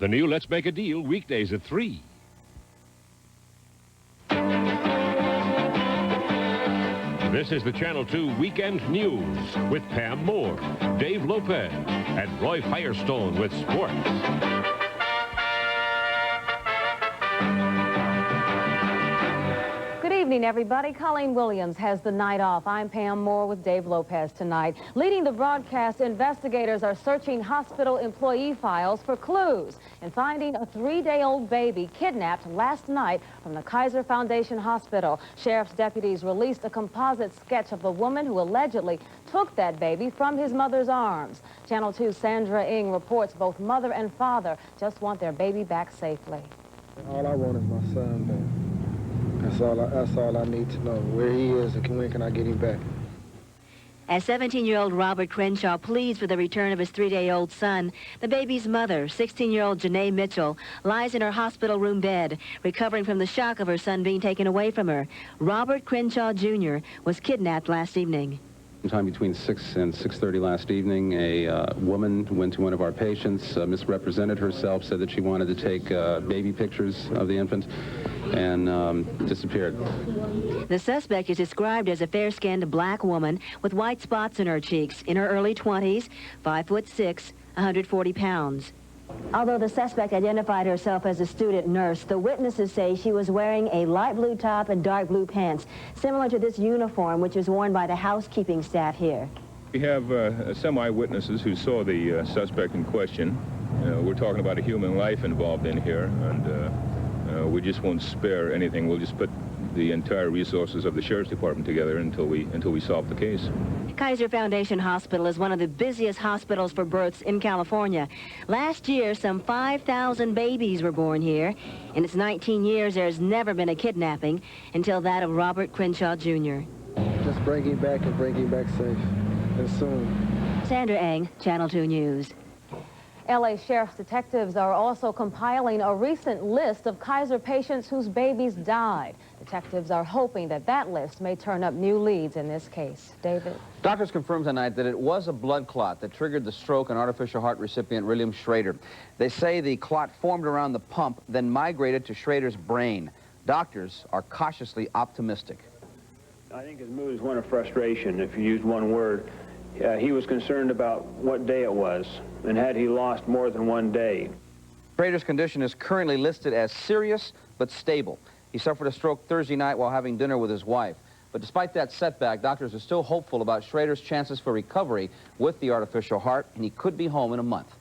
The new Let's Make a Deal, weekdays at 3. This is the Channel 2 Weekend News with Pam Moore, Dave Lopez, and Roy Firestone with sports. Good evening, everybody. Colleen Williams has the night off. I'm Pam Moore with Dave Lopez tonight. Leading the broadcast, investigators are searching hospital employee files for clues and finding a 3-day-old baby kidnapped last night from the Kaiser Foundation Hospital. Sheriff's deputies released a composite sketch of the woman who allegedly took that baby from his mother's arms. Channel 2's Sandra Ng reports both mother and father just want their baby back safely. All I want is my son back. That's all I need to know, where he is and when can I get him back. As 17-year-old Robert Crenshaw pleads for the return of his 3-day-old son, the baby's mother, 16-year-old Janae Mitchell, lies in her hospital room bed, recovering from the shock of her son being taken away from her. Robert Crenshaw, Jr. was kidnapped last evening. Sometime between 6 and 6:30 last evening, a woman went to one of our patients, misrepresented herself, said that she wanted to take baby pictures of the infant, and disappeared. The suspect is described as a fair-skinned black woman with white spots in her cheeks, in her early 20s, 5'6", 140 pounds. Although the suspect identified herself as a student nurse, the witnesses say she was wearing a light blue top and dark blue pants, similar to this uniform which is worn by the housekeeping staff here. We have some eyewitnesses who saw the suspect in question. We're talking about a human life involved in here, and we just won't spare anything. We'll just put the entire resources of the Sheriff's Department together until we solve the case. Kaiser Foundation Hospital is one of the busiest hospitals for births in California. Last year, some 5,000 babies were born here. In its 19 years, there's never been a kidnapping until that of Robert Crenshaw, Jr. Just bring him back and bring him back safe and soon. Sandra Ng, Channel 2 News. L.A. Sheriff's detectives are also compiling a recent list of Kaiser patients whose babies died. Detectives are hoping that that list may turn up new leads in this case. David? Doctors confirmed tonight that it was a blood clot that triggered the stroke on artificial heart recipient William Schreoder. They say the clot formed around the pump, then migrated to Schroeder's brain. Doctors are cautiously optimistic. I think his mood is one of frustration, if you use one word. He was concerned about what day it was, and had he lost more than one day. Schroeder's condition is currently listed as serious but stable. He suffered a stroke Thursday night while having dinner with his wife. But despite that setback, doctors are still hopeful about Schroeder's chances for recovery with the artificial heart, and he could be home in a month.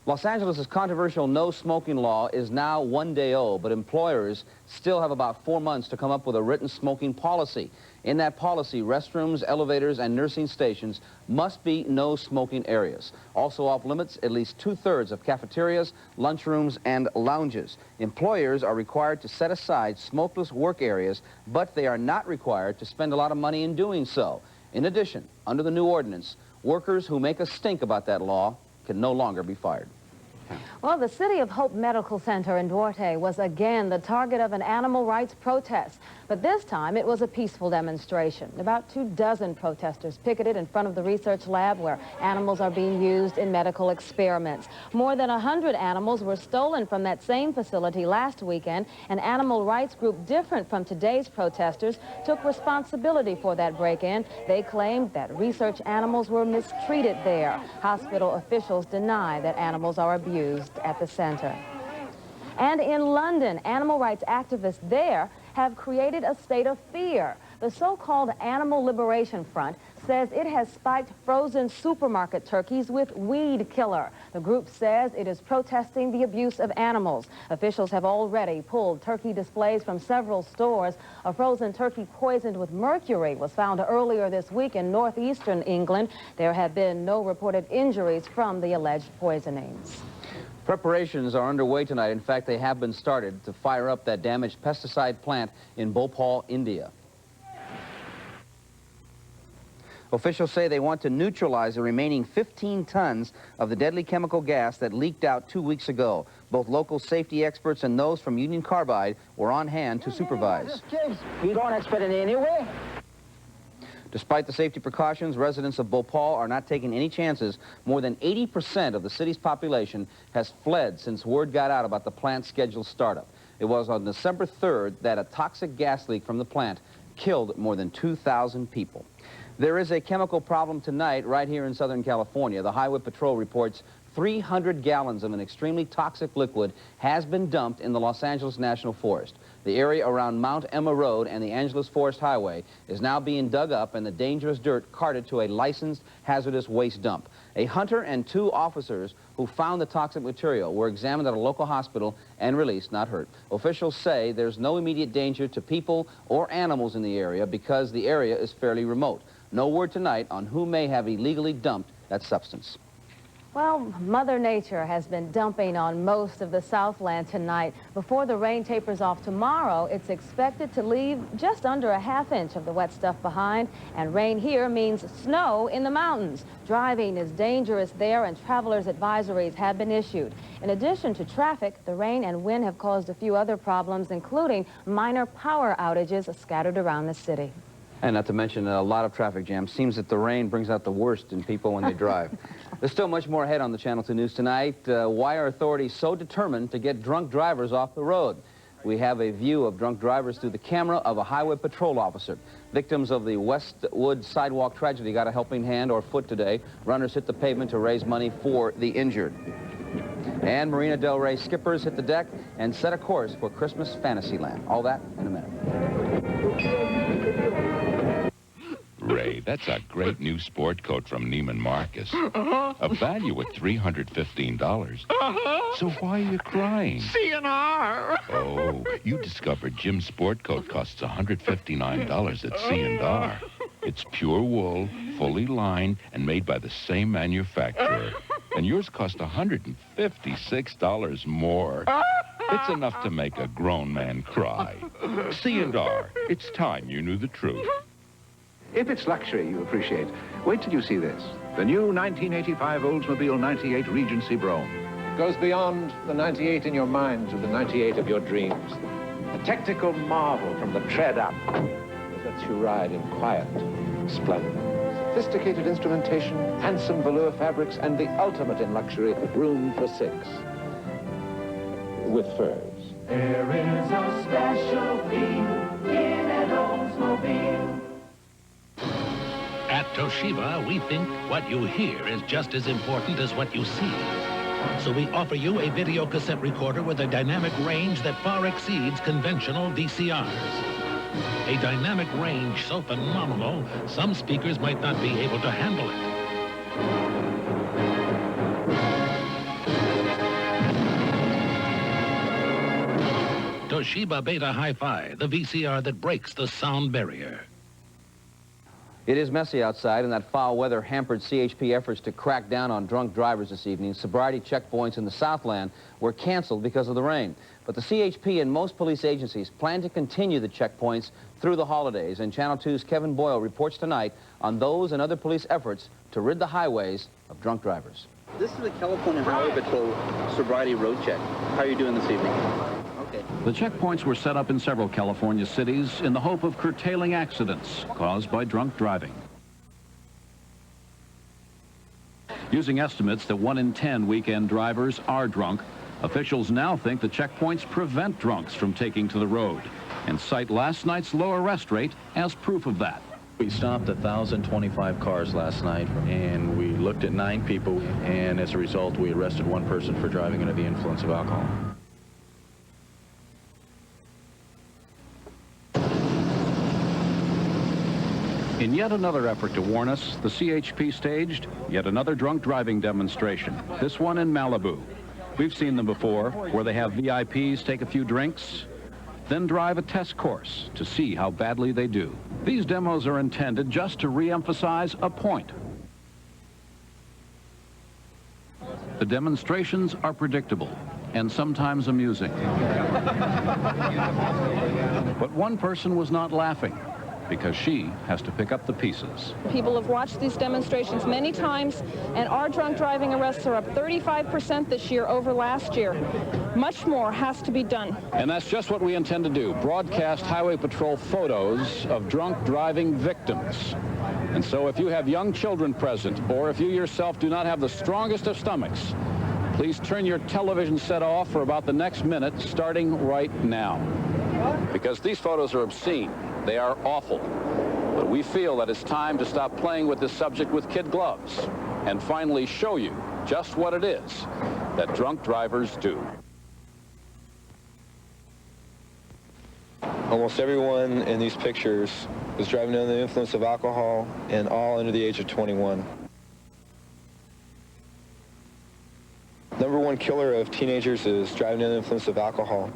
Los Angeles' controversial no-smoking law is now 1 day old, but employers still have about 4 months to come up with a written smoking policy. In that policy, restrooms, elevators, and nursing stations must be no-smoking areas. Also off limits, at least 2/3 of cafeterias, lunchrooms, and lounges. Employers are required to set aside smokeless work areas, but they are not required to spend a lot of money in doing so. In addition, under the new ordinance, workers who make a stink about that law can no longer be fired. Well, the City of Hope Medical Center in Duarte was again the target of an animal rights protest. But this time, it was a peaceful demonstration. About 24 protesters picketed in front of the research lab where animals are being used in medical experiments. More than 100 animals were stolen from that same facility last weekend. An animal rights group different from today's protesters took responsibility for that break-in. They claimed that research animals were mistreated there. Hospital officials deny that animals are abused at the center. And in London, animal rights activists there have created a state of fear. The so-called Animal Liberation Front says it has spiked frozen supermarket turkeys with weed killer. The group says it is protesting the abuse of animals. Officials have already pulled turkey displays from several stores. A frozen turkey poisoned with mercury was found earlier this week in northeastern England. There have been no reported injuries from the alleged poisonings. Preparations are underway tonight. In fact, they have been started to fire up that damaged pesticide plant in Bhopal, India. Officials say they want to neutralize the remaining 15 tons of the deadly chemical gas that leaked out 2 weeks ago. Both local safety experts and those from Union Carbide were on hand to supervise. We don't expect it anyway. Despite the safety precautions, residents of Bhopal are not taking any chances. More than 80% of the city's population has fled since word got out about the plant's scheduled startup. It was on December 3rd that a toxic gas leak from the plant killed more than 2,000 people. There is a chemical problem tonight right here in Southern California. The Highway Patrol reports 300 gallons of an extremely toxic liquid has been dumped in the Los Angeles National Forest. The area around Mount Emma Road and the Angeles Forest Highway is now being dug up and the dangerous dirt carted to a licensed hazardous waste dump. A hunter and 2 officers who found the toxic material were examined at a local hospital and released not hurt. Officials say there's no immediate danger to people or animals in the area because the area is fairly remote. No word tonight on who may have illegally dumped that substance. Well, Mother Nature has been dumping on most of the Southland tonight. Before the rain tapers off tomorrow, it's expected to leave just under a ½ inch of the wet stuff behind. And rain here means snow in the mountains. Driving is dangerous there, and travelers' advisories have been issued. In addition to traffic, the rain and wind have caused a few other problems, including minor power outages scattered around the city. And not to mention a lot of traffic jams. Seems that the rain brings out the worst in people when they drive. There's still much more ahead on the Channel 2 News tonight. Why are authorities so determined to get drunk drivers off the road? We have a view of drunk drivers through the camera of a highway patrol officer. Victims of the Westwood sidewalk tragedy got a helping hand or foot today. Runners hit the pavement to raise money for the injured. And Marina Del Rey skippers hit the deck and set a course for Christmas Fantasyland. All that in a minute. Ray, that's a great new sport coat from Neiman Marcus. A value at $315. So why are you crying? C&R. Oh, you discovered Jim's sport coat costs $159 at C&R. It's pure wool, fully lined, and made by the same manufacturer. And yours cost $156 more. It's enough to make a grown man cry. C&R, it's time you knew the truth. If it's luxury you appreciate, wait till you see this. The new 1985 Oldsmobile 98 Regency Brougham. It goes beyond the 98 in your mind to the 98 of your dreams. A technical marvel from the tread up that lets you ride in quiet splendor. Sophisticated instrumentation, handsome velour fabrics, and the ultimate in luxury, room for 6. With furs. There is a special feel in an Oldsmobile. At Toshiba, we think what you hear is just as important as what you see. So we offer you a video cassette recorder with a dynamic range that far exceeds conventional VCRs. A dynamic range so phenomenal, some speakers might not be able to handle it. Toshiba Beta Hi-Fi, the VCR that breaks the sound barrier. It is messy outside, and that foul weather hampered CHP efforts to crack down on drunk drivers this evening. Sobriety checkpoints in the Southland were canceled because of the rain. But the CHP and most police agencies plan to continue the checkpoints through the holidays. And Channel 2's Kevin Boyle reports tonight on those and other police efforts to rid the highways of drunk drivers. This is the California Highway Patrol Sobriety Road Check. How are you doing this evening? Okay. The checkpoints were set up in several California cities in the hope of curtailing accidents caused by drunk driving. Using estimates that 1 in 10 weekend drivers are drunk, officials now think the checkpoints prevent drunks from taking to the road and cite last night's low arrest rate as proof of that. We stopped 1,025 cars last night, and we looked at 9 people, and as a result, we arrested 1 person for driving under the influence of alcohol. In yet another effort to warn us, the CHP staged yet another drunk driving demonstration, this one in Malibu. We've seen them before, where they have VIPs take a few drinks, then drive a test course to see how badly they do. These demos are intended just to re-emphasize a point. The demonstrations are predictable and sometimes amusing. But one person was not laughing, because she has to pick up the pieces. People have watched these demonstrations many times, and our drunk driving arrests are up 35% this year over last year. Much more has to be done. And that's just what we intend to do, broadcast Highway Patrol photos of drunk driving victims. And so if you have young children present, or if you yourself do not have the strongest of stomachs, please turn your television set off for about the next minute, starting right now. Because these photos are obscene. They are awful. But we feel that it's time to stop playing with this subject with kid gloves and finally show you just what it is that drunk drivers do. Almost everyone in these pictures was driving under the influence of alcohol, and all under the age of 21. Number one killer of teenagers is driving under the influence of alcohol.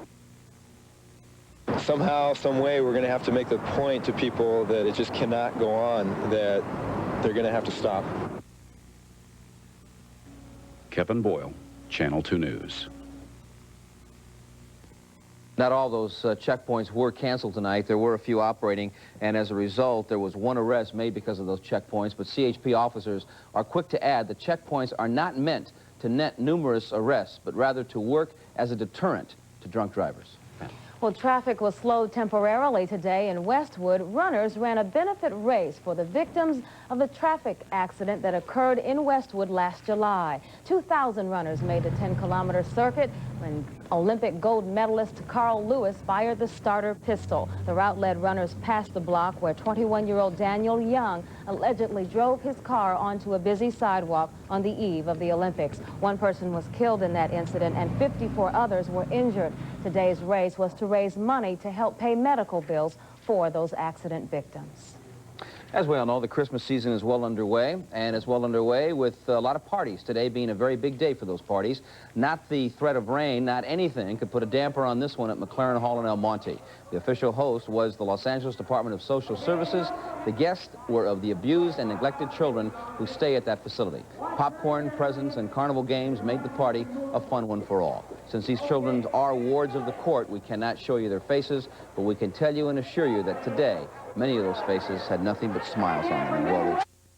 Somehow, some way, we're going to have to make the point to people that it just cannot go on, that they're going to have to stop. Kevin Boyle, Channel 2 News. Not all those checkpoints were canceled tonight. There were a few operating, and as a result, there was one arrest made because of those checkpoints. But CHP officers are quick to add that checkpoints are not meant to net numerous arrests, but rather to work as a deterrent to drunk drivers. Well, traffic was slowed temporarily today in Westwood. Runners ran a benefit race for the victims of the traffic accident that occurred in Westwood last July. 2,000 runners made the 10-kilometer circuit when Olympic gold medalist Carl Lewis fired the starter pistol. The route led runners past the block where 21-year-old Daniel Young allegedly drove his car onto a busy sidewalk on the eve of the Olympics. One person was killed in that incident and 54 others were injured. Today's race was to raise money to help pay medical bills for those accident victims. As we all know, the Christmas season is well underway, and it's well underway with a lot of parties. Today being a very big day for those parties. Not the threat of rain, not anything could put a damper on this one at McLaren Hall in El Monte. The official host was the Los Angeles Department of Social Services. The guests were of the abused and neglected children who stay at that facility. Popcorn, presents, and carnival games made the party a fun one for all. Since these children are wards of the court, we cannot show you their faces, but we can tell you and assure you that today, many of those faces had nothing but smiles on them.